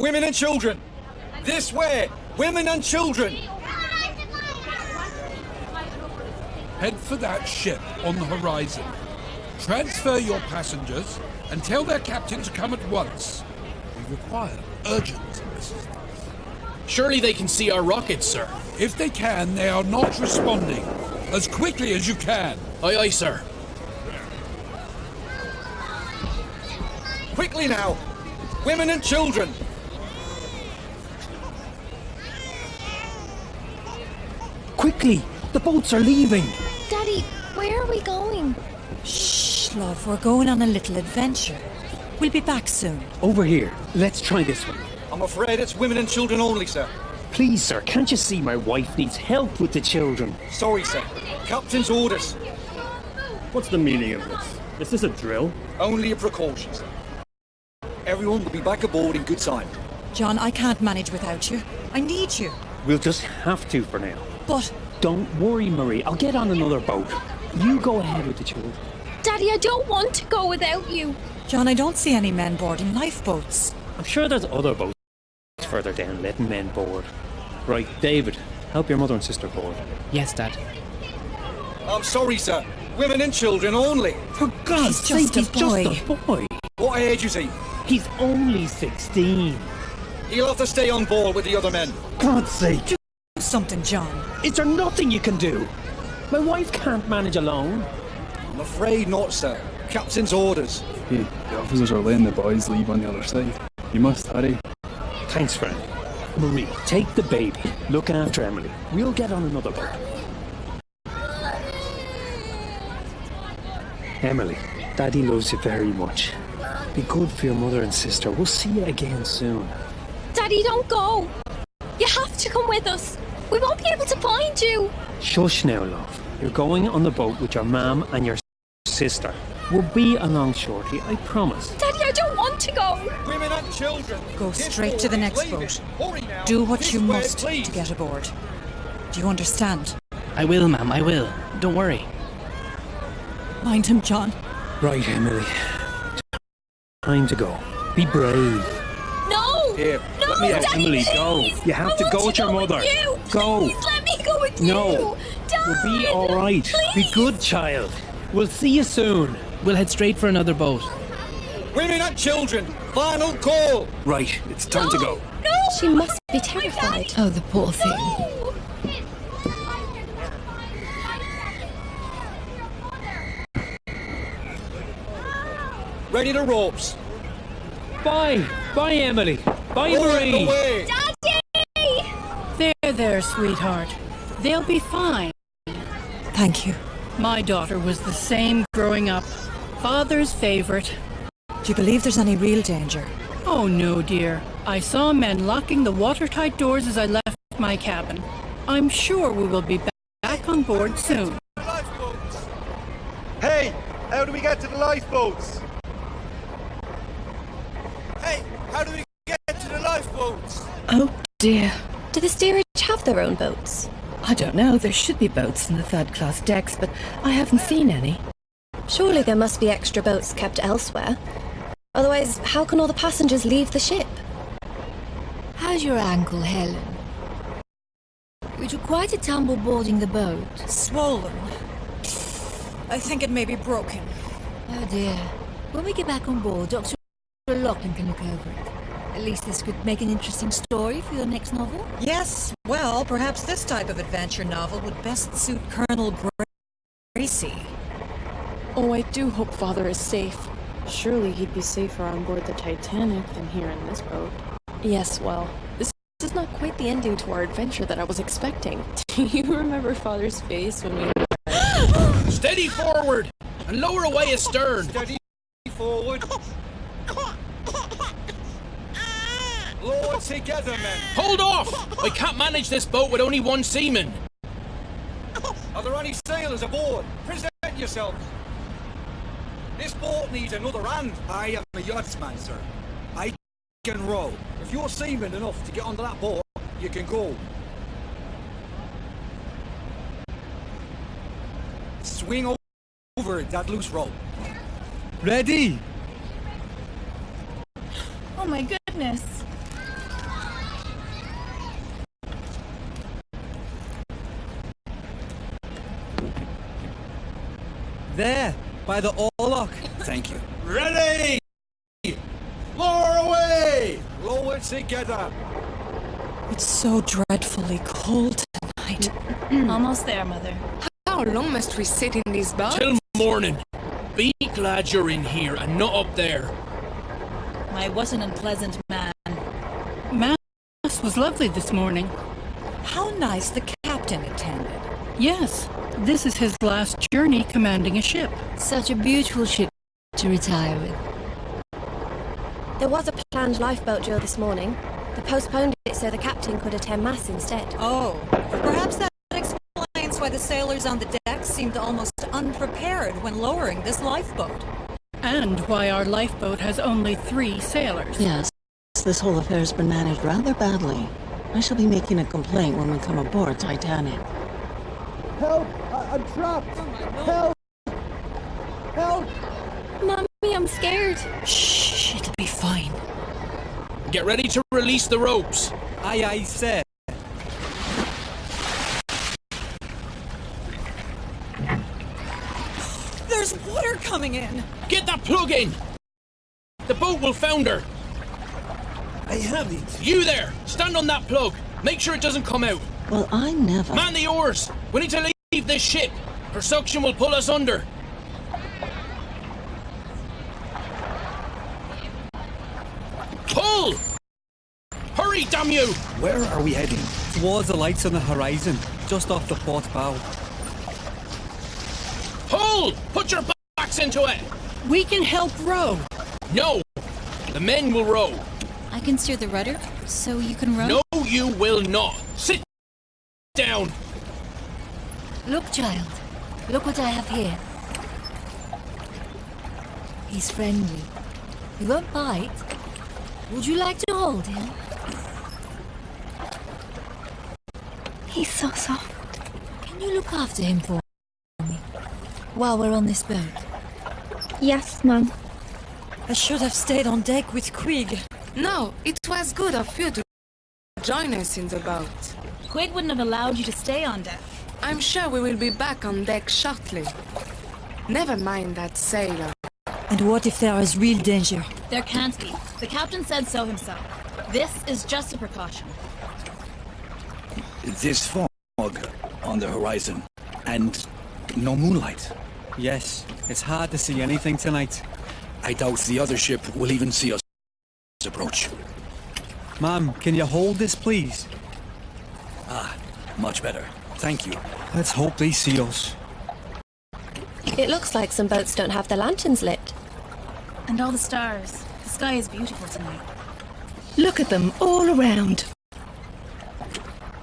women and children! This way! Women and children! Head for that ship on the horizon. Transfer your passengers and tell their captain to come at once. We require urgent assistance. Surely they can see our rockets, sir. If they can, they are not responding. As quickly as you can. Aye, aye, sir. Quickly now! Women and children! Quickly! The boats are leaving! Daddy, where are we going? Shh, love, we're going on a little adventure. We'll be back soon. Over here. Let's try this one. I'm afraid it's women and children only, sir. Please, sir, can't you see my wife needs help with the children? Sorry, sir. Captain's orders. What's the meaning of this? Is this a drill? Only a precaution, sir. Everyone will be back aboard in good time. John, I can't manage without you. I need you. We'll just have to for now. But Don't worry, Marie. I'll get on another boat. You go ahead with the children. Daddy, I don't want to go without you. John, I don't see any men boarding lifeboats. I'm sure there's other boats further down letting men board. Right, David, help your mother and sister board. Yes, Dad. I'm sorry, sir. Women and children only. For God's He's sake, just he's a boy. just a boy. What age is he? He's only 16. He'll have to stay on board with the other men. God's sake. Do something, John. Is there nothing you can do? My wife can't manage alone. I'm afraid not, sir. Captain's orders. Hey, the officers are letting the boys leave on the other side. You must hurry. Thanks, friend. Marie, take the baby. Look after Emily. We'll get on another boat. Emily, Daddy loves you very much. Be good for your mother and sister. We'll see you again soon. Daddy, don't go. You have to come with us. We won't be able to find you. Shush now, love. You're going on the boat with your mum and your sister. We'll be along shortly, I promise. Daddy, I don't want to go. Women and children. Go This straight to the boat next is leaving. boat. Hurry now. Do what This you way, must please. to get aboard. Do you understand? I will, ma'am, I will. Don't worry. Mind him, John. Right, Emily. Time to go. Be brave. No. Here, No, let me out. Daddy, Emily, please. go. You have I to want go with your mother. you. Go. Please let me go with No. you. Dad, You'll be all right. Be please. good, child. We'll see you soon. We'll head straight for another boat. Women and children. Final call. Right, it's time to go. No. She must be terrified. Oh, the poor thing. No. Ready the ropes. Bye. Bye, Emily. Bye, Lower Marie. away. Daddy. There, sweetheart. They'll be fine. Thank you. My daughter was the same growing up. Father's favorite. Do you believe there's any real danger? Oh, no, dear. I saw men locking the watertight doors as I left my cabin. I'm sure we will be back on board soon. Lifeboats. Hey, how do we get to the lifeboats? Hey, how do we get to the lifeboats? Oh dear. Do the steerage have their own boats? I don't know. There should be boats in the third-class decks, but I haven't seen any. Surely there must be extra boats kept elsewhere. Otherwise, how can all the passengers leave the ship? How's your ankle, Helen? We took quite a tumble boarding the boat. Swollen. I think it may be broken. Oh dear. When we get back on board, Dr. Lachlan can look over it. At least this could make an interesting story for your next novel. Yes, well, perhaps this type of adventure novel would best suit Colonel Gracie. Oh, I do hope Father is safe. Surely he'd be safer on board the Titanic than here in this boat. Yes, well, this is not quite the ending to our adventure that I was expecting. Do you remember Father's face when we... Steady forward! And lower away astern! Steady forward. Lower together, men. Hold off! I can't manage this boat with only one seaman. Are there any sailors aboard? Present yourselves. This boat needs another hand. I am a yachtsman, sir. I can row. If you're seaman enough to get onto that boat, you can go. Swing over that loose rope. Ready? Oh my goodness. There, by the oarlock. Thank you. Ready! Lower away! Lower together. It's so dreadfully cold tonight. Almost there, Mother. How long must we sit in these boats? Till morning. Be glad you're in here and not up there. I wasn't a pleasant man. Mass was lovely this morning. How nice the captain attended. Yes, this is his last journey commanding a ship. Such a beautiful ship to retire with. There was a planned lifeboat drill this morning. They postponed it so the captain could attend mass instead. Oh, perhaps that explains why the sailors on the deck seemed almost unprepared when lowering this lifeboat. And why our lifeboat has only 3 sailors. Yes, this whole affair has been managed rather badly. I shall be making a complaint when we come aboard Titanic. Help! I'm trapped! Help! Help! Mommy, I'm scared. Shh, it'll be fine. Get ready to release the ropes. Aye, aye, sir. There's water coming in. Get that plug in! The boat will founder. I have it. You there! Stand on that plug. Make sure it doesn't come out. Well, I never... Man the oars! We need to leave this ship. Her suction will pull us under. Pull! Hurry, damn you! Where are we heading? Towards the lights on the horizon, just off the port bow. Pull! Put your backs into it! We can help row. No! The men will row. I can steer the rudder, so you can row? No, you will not. Sit down. Look, child. Look what I have here. He's friendly. He won't bite. Would you like to hold him? He's so soft. Can you look after him for me while we're on this boat? Yes, Mum. I should have stayed on deck with Quig. No, it was good of you to join us in the boat. Quig wouldn't have allowed you to stay on deck. I'm sure we will be back on deck shortly. Never mind that sailor. And what if there is real danger? There can't be. The captain said so himself. This is just a precaution. This fog on the horizon, and no moonlight. Yes, it's hard to see anything tonight. I doubt the other ship will even see us approach. Ma'am, can you hold this, please? Ah, much better. Thank you. Let's hope they see us. It looks like some boats don't have their lanterns lit. And all the stars. The sky is beautiful tonight. Look at them all around.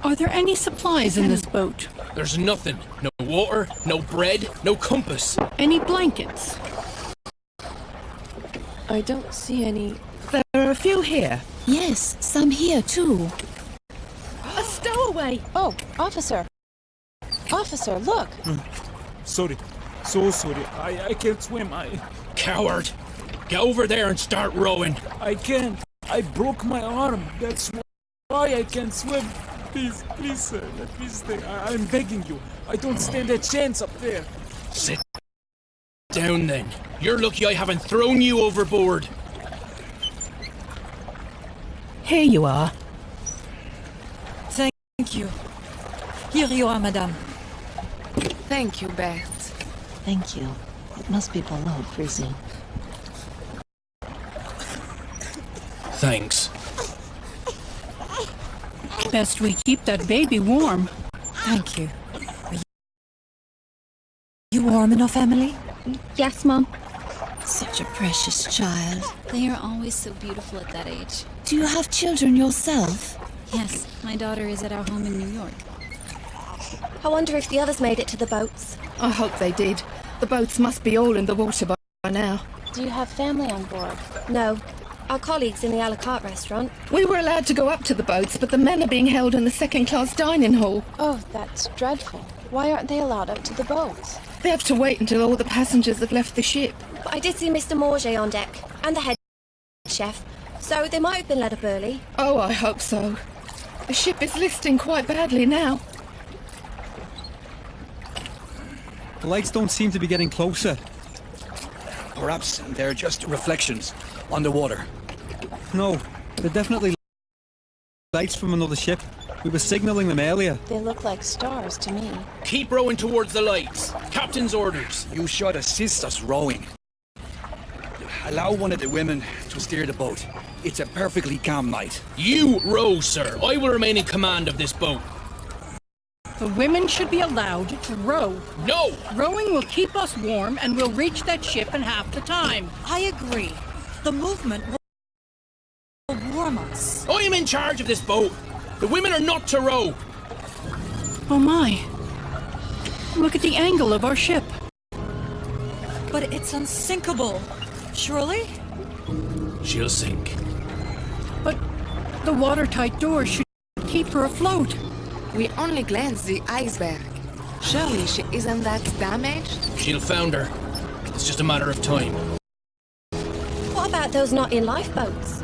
Are there any supplies in this boat? There's nothing. No water, no bread, no compass. Any blankets? I don't see any. There are a few here. Yes, some here too. A stowaway! Oh, officer! Officer, look! Sorry. So sorry. I can't swim. Coward! Get over there and start rowing. I can't. I broke my arm. That's why I can't swim. Please, please, sir, let me stay. I'm begging you. I don't stand a chance up there. Sit down then. You're lucky I haven't thrown you overboard. Here you are. Thank you. Here you are, madame. Thank you, Beth. Thank you. It must be below freezing. Thanks. Best we keep that baby warm. Thank you. Are you warm enough, Emily? Yes, Mum. Such a precious child. They are always so beautiful at that age. Do you have children yourself? Yes, my daughter is at our home in New York. I wonder if the others made it to the boats. I hope they did. The boats must be all in the water by now. Do you have family on board? No. Our colleagues in the a la carte restaurant. We were allowed to go up to the boats, but the men are being held in the second-class dining hall. Oh, that's dreadful. Why aren't they allowed up to the boats? They have to wait until all the passengers have left the ship. But I did see Mr. Morget on deck, and the head chef, so they might have been let up early. Oh, I hope so. The ship is listing quite badly now. The lights don't seem to be getting closer. Perhaps they're just reflections on the water. No, they're definitely lights from another ship. We were signaling them earlier. They look like stars to me. Keep rowing towards the lights. Captain's orders. You should assist us rowing. Allow one of the women to steer the boat. It's a perfectly calm night. You row, sir. I will remain in command of this boat. The women should be allowed to row. No! Rowing will keep us warm and we'll reach that ship in half the time. I agree. The movement will warm us. I am in charge of this boat. The women are not to row. Oh my. Look at the angle of our ship. But it's unsinkable. Surely? She'll sink. But the watertight doors should keep her afloat. We only glanced the iceberg. Surely she isn't that damaged? She'll founder. It's just a matter of time. What about those not in lifeboats?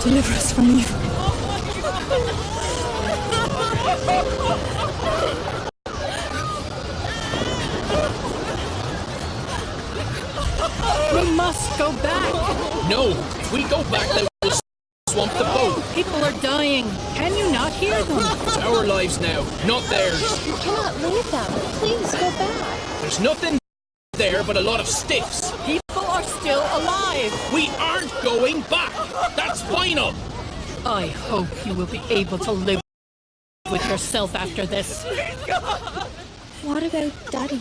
Deliver us from evil. We must go back. No, if we go back, they will swamp the boat. People are dying. Can you not hear them? It's our lives now, not theirs. You cannot leave them. Please go back. There's nothing there but a lot of stiffs. People are still alive. We aren't going back. That's final. I hope you will be able to live with yourself after this. What about Daddy?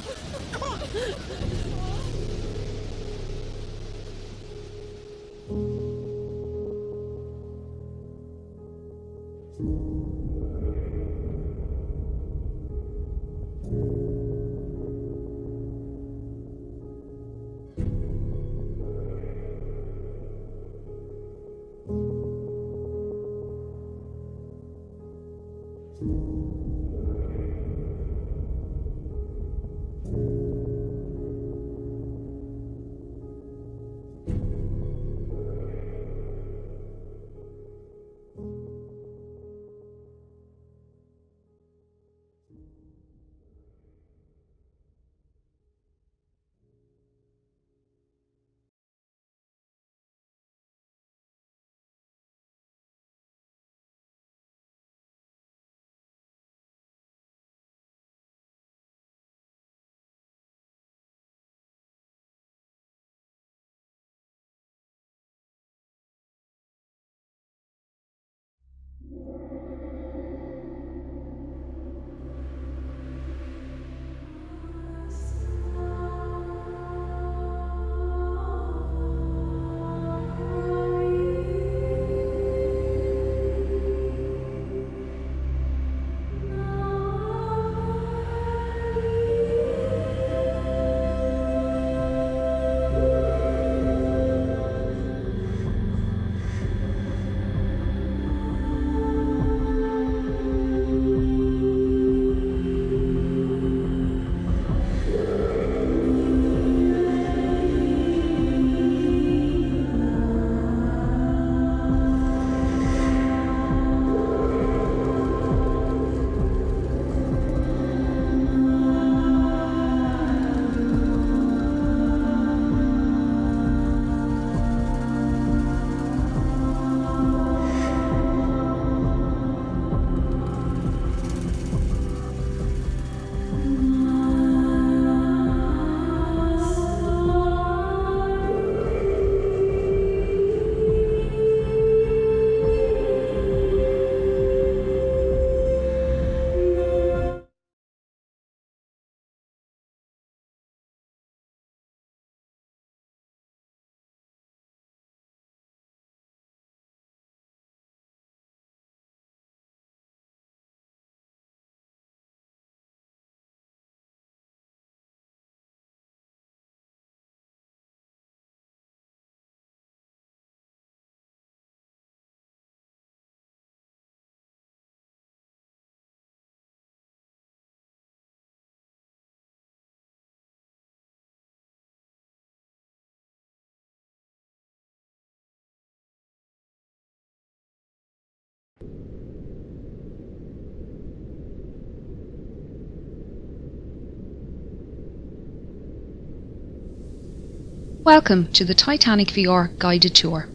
Welcome to the Titanic VR guided tour.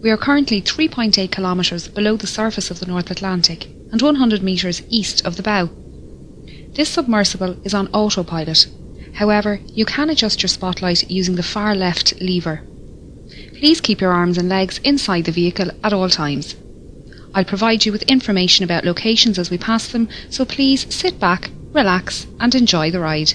We are currently 3.8 kilometres below the surface of the North Atlantic and 100 metres east of the bow. This submersible is on autopilot. However, you can adjust your spotlight using the far left lever. Please keep your arms and legs inside the vehicle at all times. I'll provide you with information about locations as we pass them, so please sit back, relax and enjoy the ride.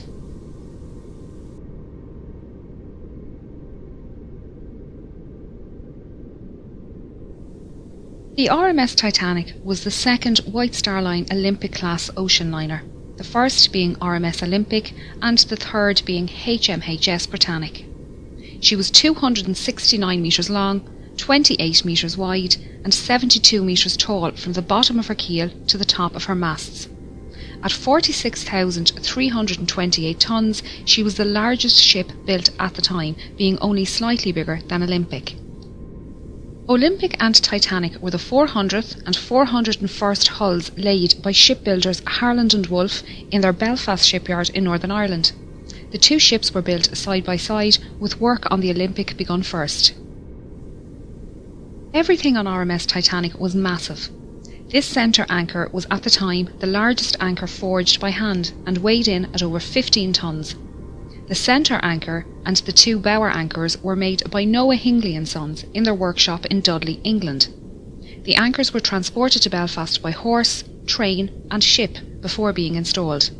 The RMS Titanic was the second White Star Line Olympic-class ocean liner, the first being RMS Olympic and the third being HMHS Britannic. She was 269 metres long, 28 metres wide and 72 metres tall from the bottom of her keel to the top of her masts. At 46,328 tonnes, she was the largest ship built at the time, being only slightly bigger than Olympic. Olympic and Titanic were the 400th and 401st hulls laid by shipbuilders Harland and Wolff in their Belfast shipyard in Northern Ireland. The two ships were built side by side, with work on the Olympic begun first. Everything on RMS Titanic was massive. This centre anchor was at the time the largest anchor forged by hand and weighed in at over 15 tonnes. The centre anchor and the two bower anchors were made by Noah Hingley and Sons in their workshop in Dudley, England. The anchors were transported to Belfast by horse, train and ship before being installed.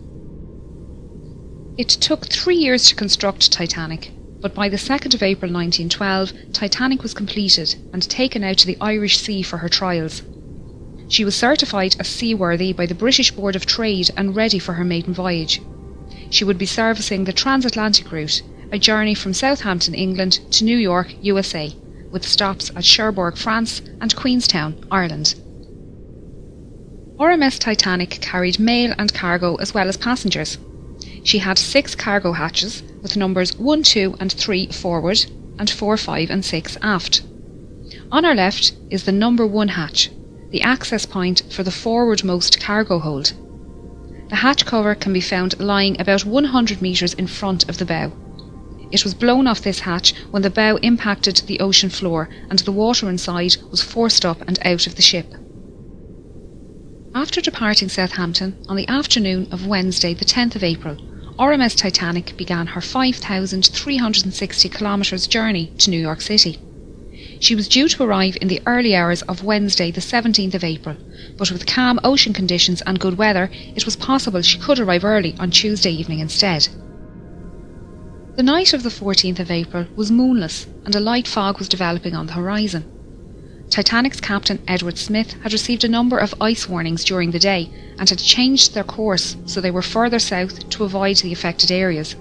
It took 3 years to construct Titanic, but by the 2nd of April 1912, Titanic was completed and taken out to the Irish Sea for her trials. She was certified as seaworthy by the British Board of Trade and ready for her maiden voyage. She would be servicing the transatlantic route, a journey from Southampton, England to New York, USA, with stops at Cherbourg, France and Queenstown, Ireland. RMS Titanic carried mail and cargo as well as passengers. She had 6 cargo hatches with numbers 1, 2 and 3 forward and 4, 5 and 6 aft. On our left is the number 1 hatch, the access point for the forwardmost cargo hold. The hatch cover can be found lying about 100 metres in front of the bow. It was blown off this hatch when the bow impacted the ocean floor and the water inside was forced up and out of the ship. After departing Southampton on the afternoon of Wednesday the 10th of April, RMS Titanic began her 5,360 kilometres journey to New York City. She was due to arrive in the early hours of Wednesday the 17th of April, but with calm ocean conditions and good weather, it was possible she could arrive early on Tuesday evening instead. The night of the 14th of April was moonless and a light fog was developing on the horizon. Titanic's captain Edward Smith had received a number of ice warnings during the day and had changed their course so they were further south to avoid the affected areas.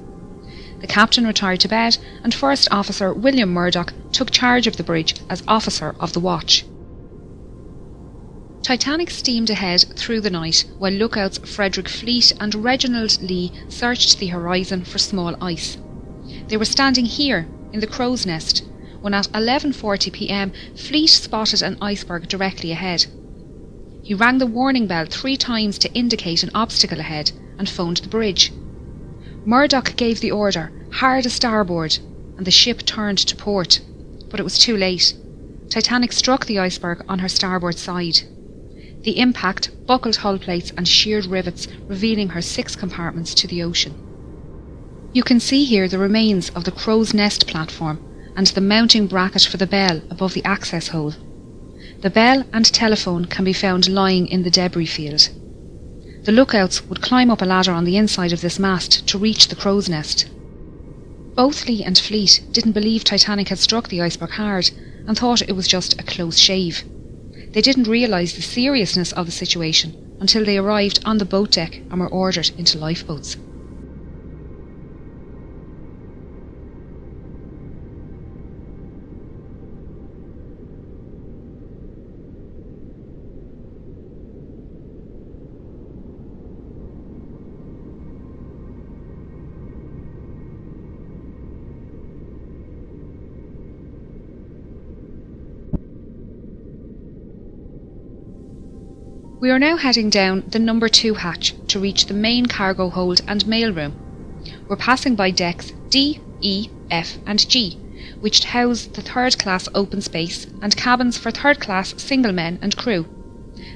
The captain retired to bed and First Officer William Murdoch took charge of the bridge as officer of the watch. Titanic steamed ahead through the night while lookouts Frederick Fleet and Reginald Lee searched the horizon for small ice. They were standing here in the Crow's Nest when at 11:40 p.m. Fleet spotted an iceberg directly ahead. He rang the warning bell 3 times to indicate an obstacle ahead and phoned the bridge. Murdoch gave the order, hard a starboard, and the ship turned to port, but it was too late. Titanic struck the iceberg on her starboard side. The impact buckled hull plates and sheared rivets, revealing her 6 compartments to the ocean. You can see here the remains of the Crow's Nest platform and the mounting bracket for the bell above the access hole. The bell and telephone can be found lying in the debris field. The lookouts would climb up a ladder on the inside of this mast to reach the Crow's Nest. Both Lee and Fleet didn't believe Titanic had struck the iceberg hard and thought it was just a close shave. They didn't realise the seriousness of the situation until they arrived on the boat deck and were ordered into lifeboats. We are now heading down the number 2 hatch to reach the main cargo hold and mail room. We're passing by decks D, E F and G, which housed the third-class open space and cabins for third-class single men and crew.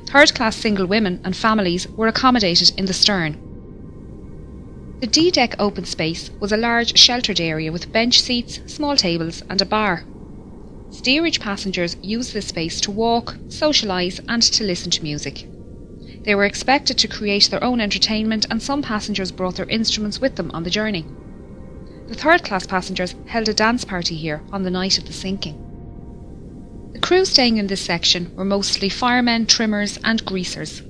Third-class single women and families were accommodated in the stern. The D-deck open space was a large sheltered area with bench seats, small tables and a bar. Steerage passengers used this space to walk, socialise and to listen to music. They were expected to create their own entertainment, and some passengers brought their instruments with them on the journey. The third-class passengers held a dance party here on the night of the sinking. The crew staying in this section were mostly firemen, trimmers and greasers.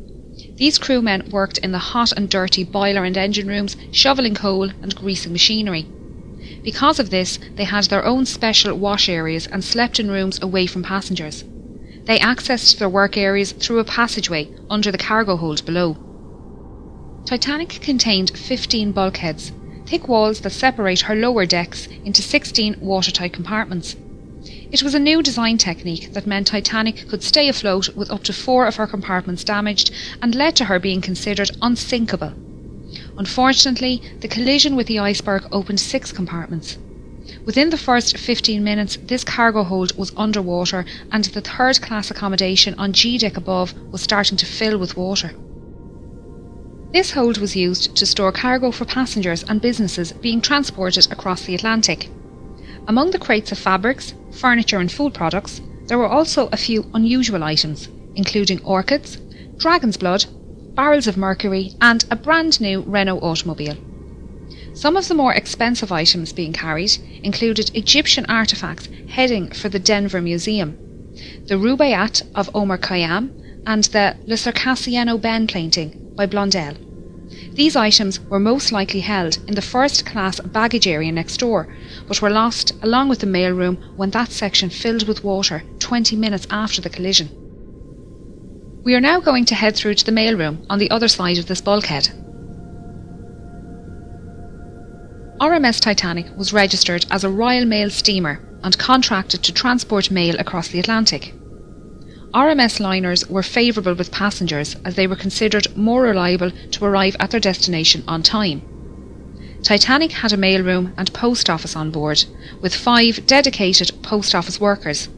These crewmen worked in the hot and dirty boiler and engine rooms, shovelling coal and greasing machinery. Because of this, they had their own special wash areas and slept in rooms away from passengers. They accessed their work areas through a passageway under the cargo hold below. Titanic contained 15 bulkheads, thick walls that separate her lower decks into 16 watertight compartments. It was a new design technique that meant Titanic could stay afloat with up to 4 of her compartments damaged, and led to her being considered unsinkable. Unfortunately, the collision with the iceberg opened 6 compartments. Within the first 15 minutes, this cargo hold was underwater, and the third-class accommodation on G-deck above was starting to fill with water. This hold was used to store cargo for passengers and businesses being transported across the Atlantic. Among the crates of fabrics, furniture and food products, there were also a few unusual items, including orchids, dragon's blood, barrels of mercury and a brand new Renault automobile. Some of the more expensive items being carried included Egyptian artefacts heading for the Denver Museum, the Rubaiyat of Omar Khayyam and the Le Circassiano Ben painting by Blondel. These items were most likely held in the first-class baggage area next door, but were lost along with the mailroom when that section filled with water 20 minutes after the collision. We are now going to head through to the mailroom on the other side of this bulkhead. RMS Titanic was registered as a Royal Mail steamer and contracted to transport mail across the Atlantic. RMS liners were favourable with passengers as they were considered more reliable to arrive at their destination on time. Titanic had a mailroom and post office on board, with 5 dedicated post office workers.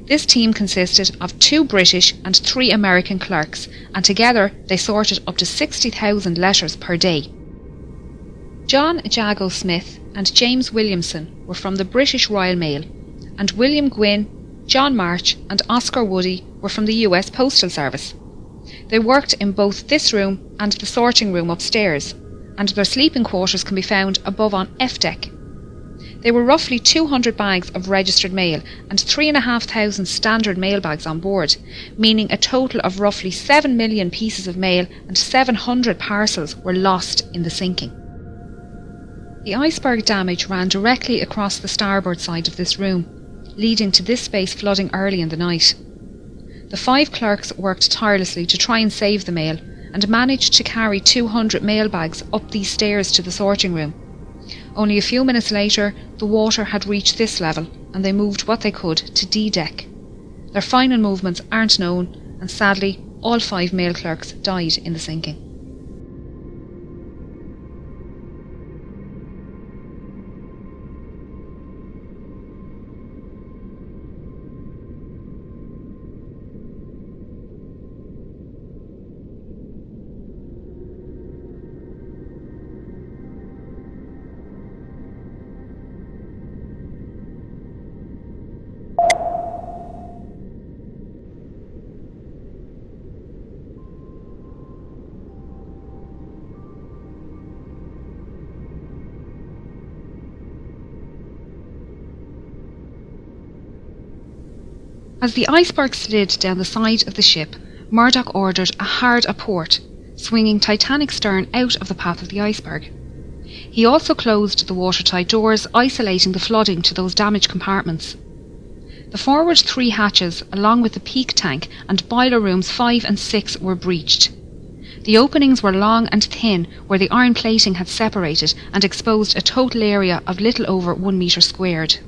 This team consisted of 2 British and 3 American clerks, and together they sorted up to 60,000 letters per day. John Jago Smith and James Williamson were from the British Royal Mail, and William Gwynne, John March and Oscar Woody were from the US Postal Service. They worked in both this room and the sorting room upstairs, and their sleeping quarters can be found above on F deck. There were roughly 200 bags of registered mail and 3,500 standard mail bags on board, meaning a total of roughly 7 million pieces of mail and 700 parcels were lost in the sinking. The iceberg damage ran directly across the starboard side of this room, leading to this space flooding early in the night. The 5 clerks worked tirelessly to try and save the mail, and managed to carry 200 mail bags up these stairs to the sorting room. Only a few minutes later, the water had reached this level, and they moved what they could to D-deck. Their final movements aren't known, and sadly, all 5 mail clerks died in the sinking. As the iceberg slid down the side of the ship, Murdoch ordered a hard aport, swinging Titanic's stern out of the path of the iceberg. He also closed the watertight doors, isolating the flooding to those damaged compartments. The forward 3 hatches, along with the peak tank and boiler rooms 5 and 6, were breached. The openings were long and thin, where the iron plating had separated and exposed a total area of little over 1 metre squared.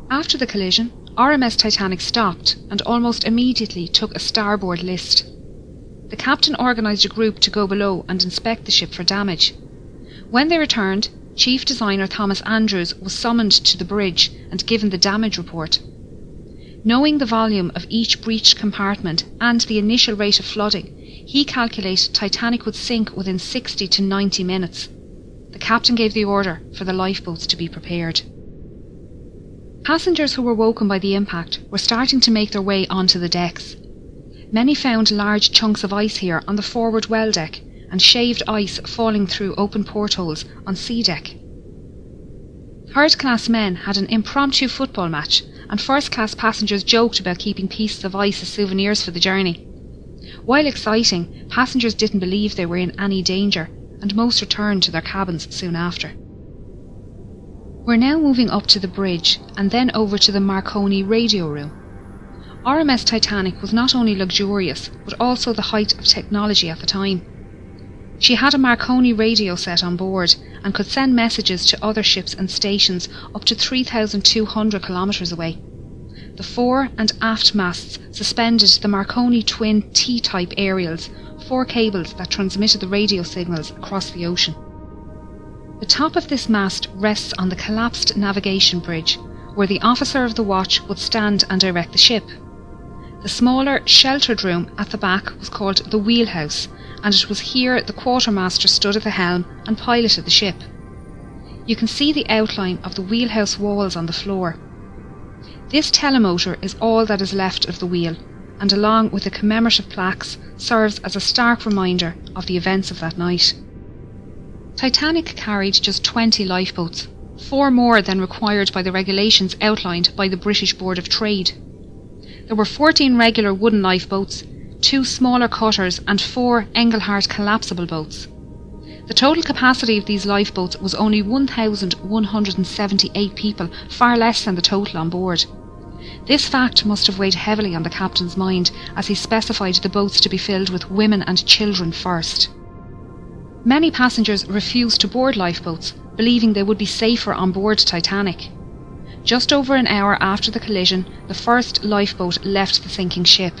After the collision, RMS Titanic stopped and almost immediately took a starboard list. The captain organised a group to go below and inspect the ship for damage. When they returned, Chief Designer Thomas Andrews was summoned to the bridge and given the damage report. Knowing the volume of each breached compartment and the initial rate of flooding, he calculated Titanic would sink within 60 to 90 minutes. The captain gave the order for the lifeboats to be prepared. Passengers who were woken by the impact were starting to make their way onto the decks. Many found large chunks of ice here on the forward well deck and shaved ice falling through open portholes on sea deck. Third-class men had an impromptu football match, and first-class passengers joked about keeping pieces of ice as souvenirs for the journey. While exciting, passengers didn't believe they were in any danger, and most returned to their cabins soon after. We're now moving up to the bridge and then over to the Marconi radio room. RMS Titanic was not only luxurious, but also the height of technology at the time. She had a Marconi radio set on board and could send messages to other ships and stations up to 3,200 kilometres away. The fore and aft masts suspended the Marconi twin T-type aerials, 4 cables that transmitted the radio signals across the ocean. The top of this mast rests on the collapsed navigation bridge, where the officer of the watch would stand and direct the ship. The smaller, sheltered room at the back was called the wheelhouse, and it was here the quartermaster stood at the helm and piloted the ship. You can see the outline of the wheelhouse walls on the floor. This telemotor is all that is left of the wheel, and along with the commemorative plaques, serves as a stark reminder of the events of that night. Titanic carried just 20 lifeboats, 4 more than required by the regulations outlined by the British Board of Trade. There were 14 regular wooden lifeboats, 2 smaller cutters and 4 Engelhart collapsible boats. The total capacity of these lifeboats was only 1,178 people, far less than the total on board. This fact must have weighed heavily on the captain's mind as he specified the boats to be filled with women and children first. Many passengers refused to board lifeboats, believing they would be safer on board Titanic. Just over an hour after the collision, the first lifeboat left the sinking ship.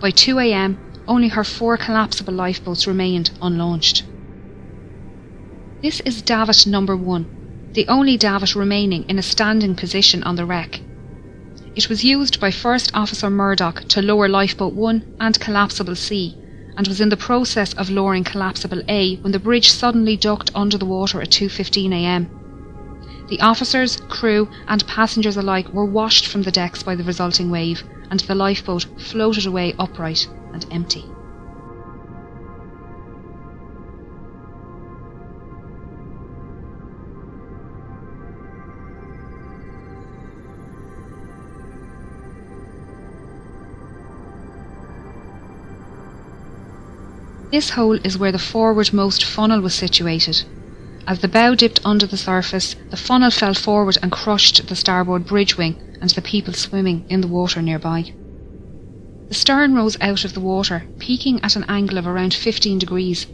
By 2 a.m, only her 4 collapsible lifeboats remained unlaunched. This is davit number 1, the only davit remaining in a standing position on the wreck. It was used by First Officer Murdoch to lower Lifeboat 1 and Collapsible C, and was in the process of lowering Collapsible A when the bridge suddenly ducked under the water at 2:15 a.m. The officers, crew and passengers alike were washed from the decks by the resulting wave, and the lifeboat floated away upright and empty. This hole is where the forwardmost funnel was situated. As the bow dipped under the surface, the funnel fell forward and crushed the starboard bridge wing and the people swimming in the water nearby. The stern rose out of the water, peaking at an angle of around 15 degrees.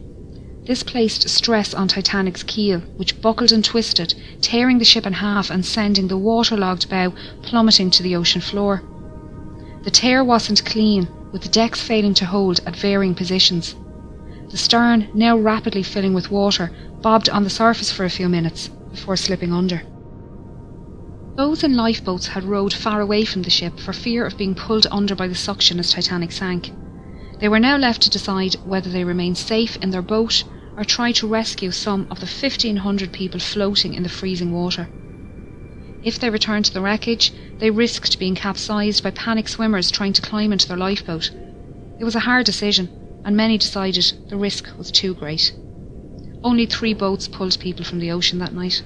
This placed stress on Titanic's keel, which buckled and twisted, tearing the ship in half and sending the waterlogged bow plummeting to the ocean floor. The tear wasn't clean, with the decks failing to hold at varying positions. The stern, now rapidly filling with water, bobbed on the surface for a few minutes before slipping under. Those in lifeboats had rowed far away from the ship for fear of being pulled under by the suction as Titanic sank. They were now left to decide whether they remain safe in their boat or try to rescue some of the 1,500 people floating in the freezing water. If they returned to the wreckage, they risked being capsized by panicked swimmers trying to climb into their lifeboat. It was a hard decision, and many decided the risk was too great. Only 3 boats pulled people from the ocean that night.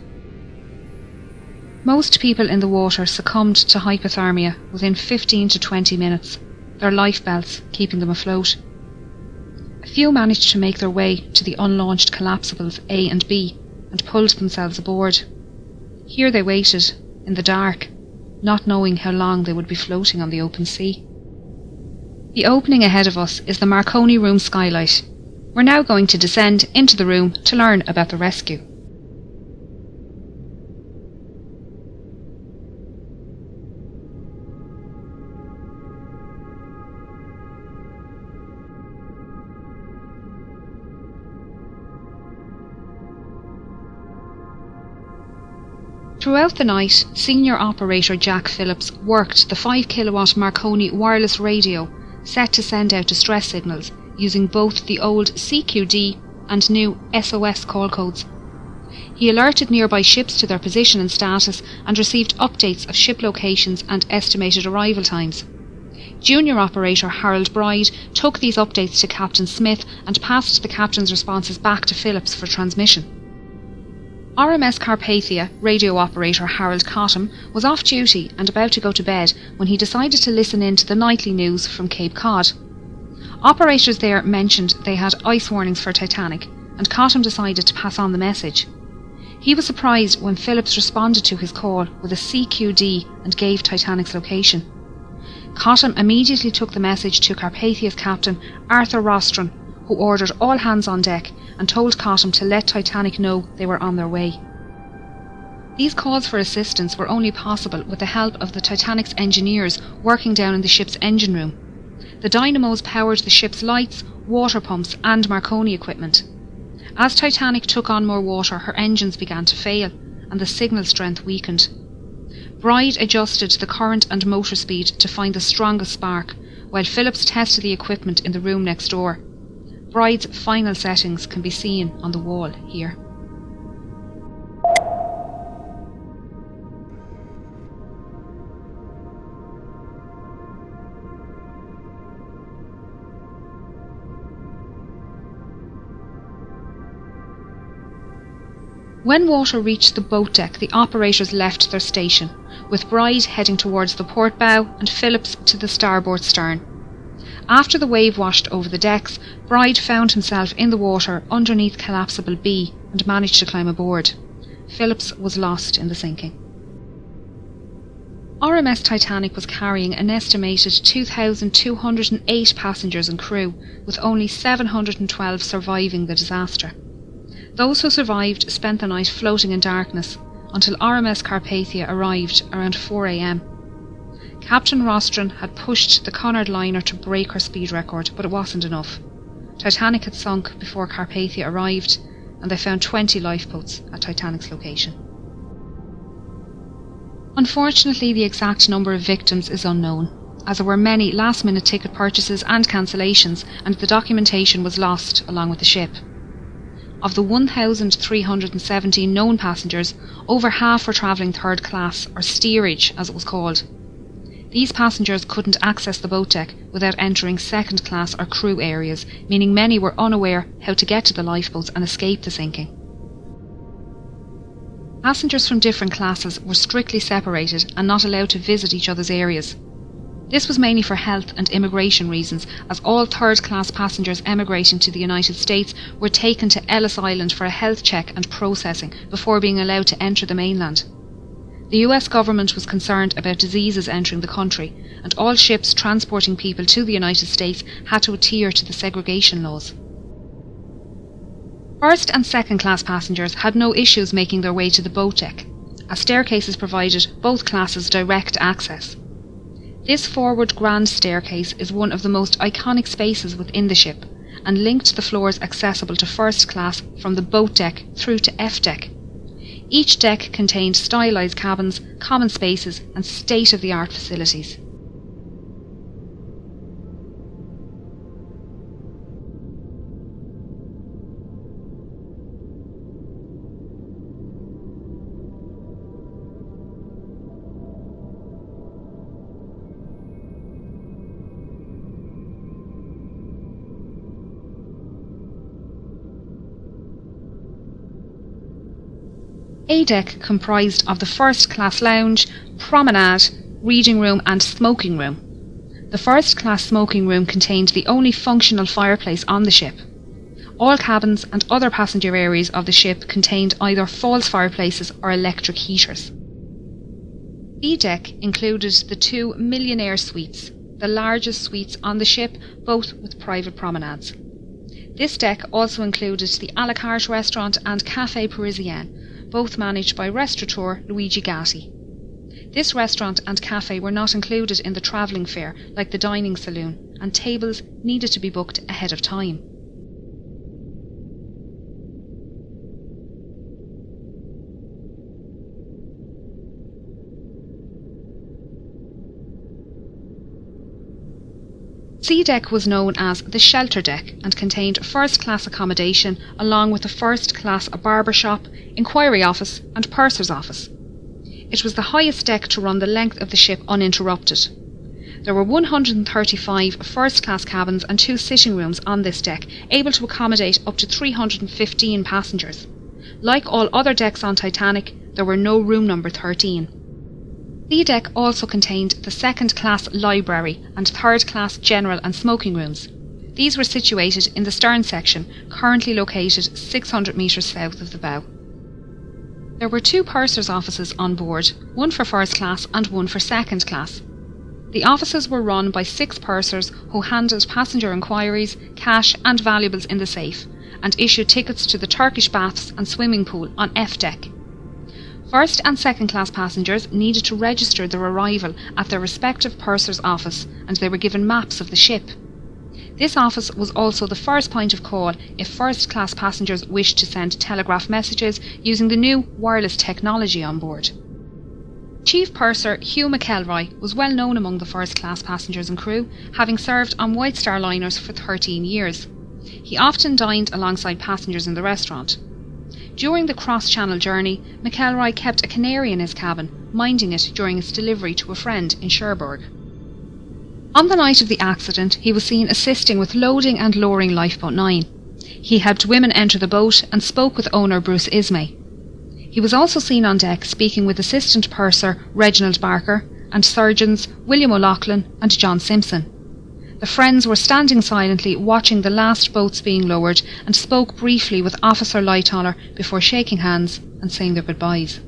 Most people in the water succumbed to hypothermia within 15 to 20 minutes, their life belts keeping them afloat. A few managed to make their way to the unlaunched collapsibles A and B and pulled themselves aboard. Here they waited, in the dark, not knowing how long they would be floating on the open sea. The opening ahead of us is the Marconi room skylight. We're now going to descend into the room to learn about the rescue. Throughout the night, senior operator Jack Phillips worked the 5 kilowatt Marconi wireless radio set to send out distress signals using both the old CQD and new SOS call codes. He alerted nearby ships to their position and status and received updates of ship locations and estimated arrival times. Junior operator Harold Bride took these updates to Captain Smith and passed the captain's responses back to Phillips for transmission. RMS Carpathia radio operator Harold Cottam was off duty and about to go to bed when he decided to listen in to the nightly news from Cape Cod. Operators there mentioned they had ice warnings for Titanic, and Cottam decided to pass on the message. He was surprised when Phillips responded to his call with a CQD and gave Titanic's location. Cottam immediately took the message to Carpathia's captain, Arthur Rostron, who ordered all hands on deck and told Cottam to let Titanic know they were on their way. These calls for assistance were only possible with the help of the Titanic's engineers working down in the ship's engine room. The dynamos powered the ship's lights, water pumps and Marconi equipment. As Titanic took on more water, her engines began to fail and the signal strength weakened. Bride adjusted the current and motor speed to find the strongest spark, while Phillips tested the equipment in the room next door. Bride's final settings can be seen on the wall here. When water reached the boat deck, the operators left their station, with Bride heading towards the port bow and Phillips to the starboard stern. After the wave washed over the decks, Bride found himself in the water underneath Collapsible B and managed to climb aboard. Phillips was lost in the sinking. RMS Titanic was carrying an estimated 2,208 passengers and crew, with only 712 surviving the disaster. Those who survived spent the night floating in darkness until RMS Carpathia arrived around 4 a.m. Captain Rostron had pushed the Cunard liner to break her speed record, but it wasn't enough. Titanic had sunk before Carpathia arrived, and they found 20 lifeboats at Titanic's location. Unfortunately, the exact number of victims is unknown, as there were many last-minute ticket purchases and cancellations, and the documentation was lost along with the ship. Of the 1,317 known passengers, over half were travelling third class, or steerage as it was called. These passengers couldn't access the boat deck without entering second class or crew areas, meaning many were unaware how to get to the lifeboats and escape the sinking. Passengers from different classes were strictly separated and not allowed to visit each other's areas. This was mainly for health and immigration reasons, as all third-class passengers emigrating to the United States were taken to Ellis Island for a health check and processing before being allowed to enter the mainland. The US government was concerned about diseases entering the country, and all ships transporting people to the United States had to adhere to the segregation laws. First and second-class passengers had no issues making their way to the boat deck, as staircases provided both classes direct access. This forward grand staircase is one of the most iconic spaces within the ship, and linked the floors accessible to first class from the boat deck through to F deck. Each deck contained stylised cabins, common spaces and state-of-the-art facilities. A deck comprised of the first class lounge, promenade, reading room and smoking room. The first class smoking room contained the only functional fireplace on the ship. All cabins and other passenger areas of the ship contained either false fireplaces or electric heaters. B deck included the 2 millionaire suites, the largest suites on the ship, both with private promenades. This deck also included the a la carte restaurant and Café Parisien, both managed by restaurateur Luigi Gatti. This restaurant and cafe were not included in the travelling fare like the dining saloon, and tables needed to be booked ahead of time. C deck was known as the shelter deck and contained first-class accommodation along with a first-class barber shop, inquiry office and purser's office. It was the highest deck to run the length of the ship uninterrupted. There were 135 first-class cabins and 2 sitting rooms on this deck, able to accommodate up to 315 passengers. Like all other decks on Titanic, there were no room number 13. C deck also contained the second-class library and third-class general and smoking rooms. These were situated in the stern section, currently located 600 metres south of the bow. There were 2 purser's offices on board, one for first class and one for second class. The offices were run by 6 pursers who handled passenger inquiries, cash and valuables in the safe, and issued tickets to the Turkish baths and swimming pool on F deck. First and second class passengers needed to register their arrival at their respective purser's office, and they were given maps of the ship. This office was also the first point of call if first class passengers wished to send telegraph messages using the new wireless technology on board. Chief Purser Hugh McElroy was well known among the first class passengers and crew, having served on White Star liners for 13 years. He often dined alongside passengers in the restaurant. During the cross-channel journey, McElroy kept a canary in his cabin, minding it during its delivery to a friend in Cherbourg. On the night of the accident, he was seen assisting with loading and lowering Lifeboat 9. He helped women enter the boat and spoke with owner Bruce Ismay. He was also seen on deck speaking with Assistant Purser Reginald Barker and surgeons William O'Loughlin and John Simpson. The friends were standing silently watching the last boats being lowered and spoke briefly with Officer Lightoller before shaking hands and saying their goodbyes.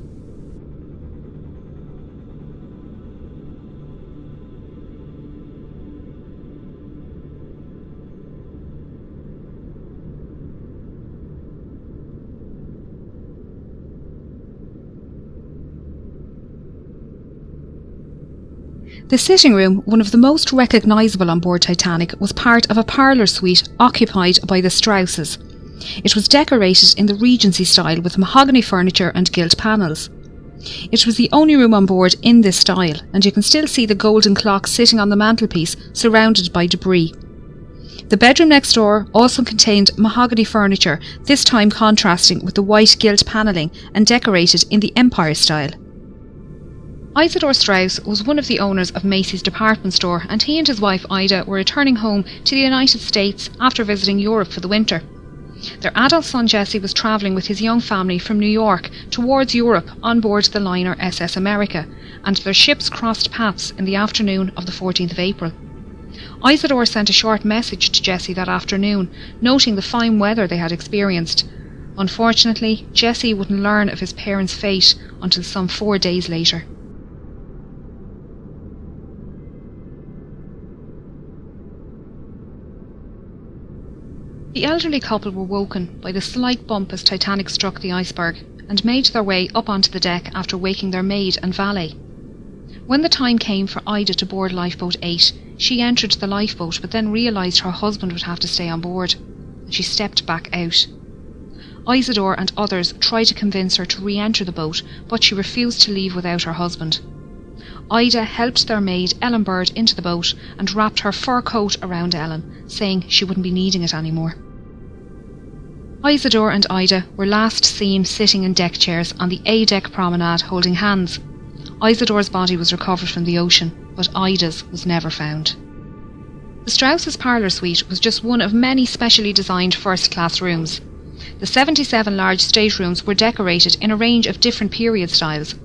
The sitting room, one of the most recognisable on board Titanic, was part of a parlour suite occupied by the Strausses. It was decorated in the Regency style with mahogany furniture and gilt panels. It was the only room on board in this style, and you can still see the golden clock sitting on the mantelpiece surrounded by debris. The bedroom next door also contained mahogany furniture, this time contrasting with the white gilt panelling and decorated in the Empire style. Isidore Strauss was one of the owners of Macy's department store, and he and his wife Ida were returning home to the United States after visiting Europe for the winter. Their adult son Jesse was travelling with his young family from New York towards Europe on board the liner SS America, and their ships crossed paths in the afternoon of the 14th of April. Isidore sent a short message to Jesse that afternoon, noting the fine weather they had experienced. Unfortunately, Jesse wouldn't learn of his parents' fate until some 4 days later. The elderly couple were woken by the slight bump as Titanic struck the iceberg and made their way up onto the deck after waking their maid and valet. When the time came for Ida to board Lifeboat 8, she entered the lifeboat but then realised her husband would have to stay on board, and she stepped back out. Isidore and others tried to convince her to re-enter the boat, but she refused to leave without her husband. Ida helped their maid Ellen Bird into the boat and wrapped her fur coat around Ellen, saying she wouldn't be needing it anymore. Isidore and Ida were last seen sitting in deck chairs on the A-deck promenade holding hands. Isidore's body was recovered from the ocean, but Ida's was never found. The Strausses' parlour suite was just one of many specially designed first-class rooms. The 77 large staterooms were decorated in a range of different period styles.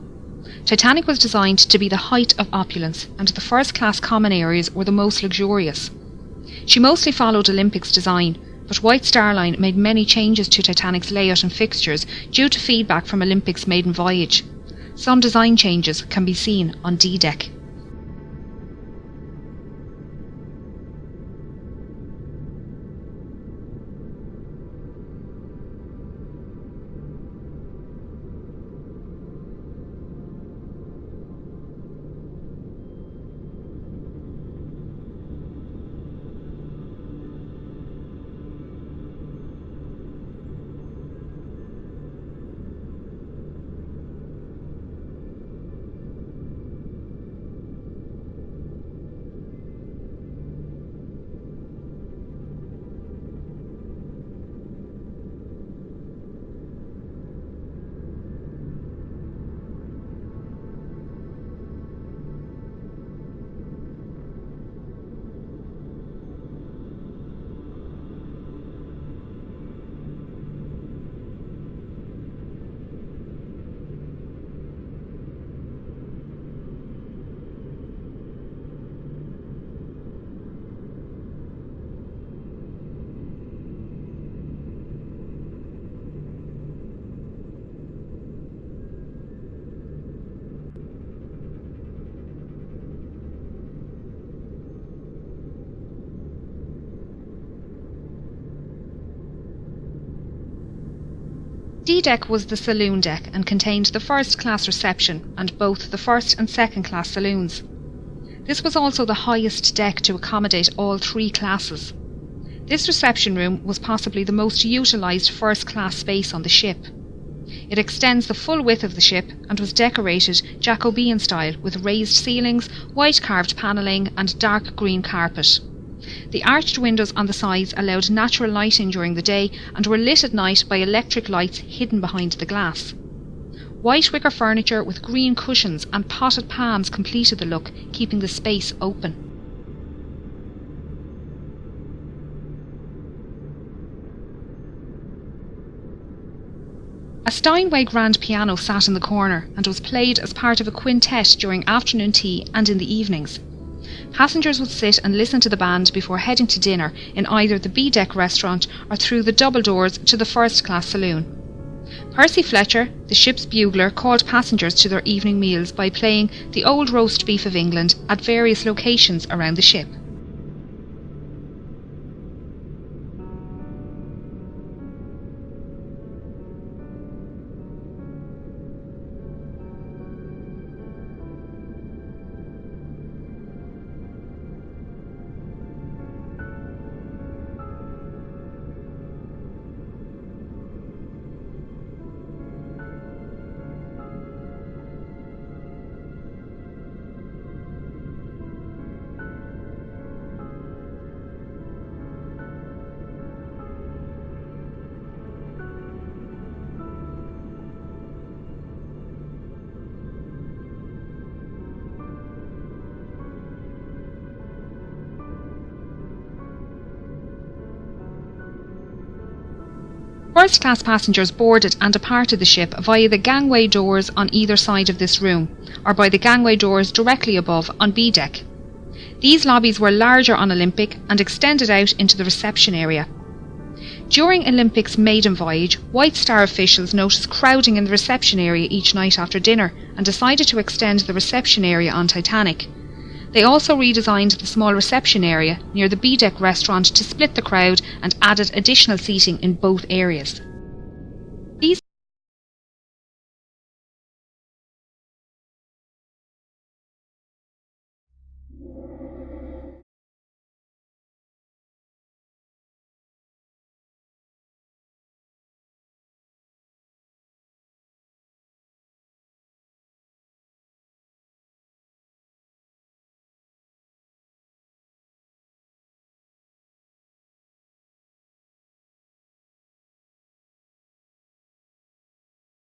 Titanic was designed to be the height of opulence, and the first-class common areas were the most luxurious. She mostly followed Olympic's design, but White Star Line made many changes to Titanic's layout and fixtures due to feedback from Olympic's maiden voyage. Some design changes can be seen on D-deck. D-deck was the saloon deck and contained the first-class reception and both the first and second-class saloons. This was also the highest deck to accommodate all three classes. This reception room was possibly the most utilised first-class space on the ship. It extends the full width of the ship and was decorated Jacobean style with raised ceilings, white carved panelling and dark green carpet. The arched windows on the sides allowed natural light in during the day and were lit at night by electric lights hidden behind the glass. White wicker furniture with green cushions and potted palms completed the look, keeping the space open. A Steinway grand piano sat in the corner and was played as part of a quintet during afternoon tea and in the evenings. Passengers would sit and listen to the band before heading to dinner in either the B-deck restaurant or through the double doors to the first-class saloon. Percy Fletcher, the ship's bugler, called passengers to their evening meals by playing the Old Roast Beef of England at various locations around the ship. First-class passengers boarded and departed the ship via the gangway doors on either side of this room, or by the gangway doors directly above on B-deck. These lobbies were larger on Olympic and extended out into the reception area. During Olympic's maiden voyage, White Star officials noticed crowding in the reception area each night after dinner and decided to extend the reception area on Titanic. They also redesigned the small reception area near the B-deck restaurant to split the crowd and added additional seating in both areas.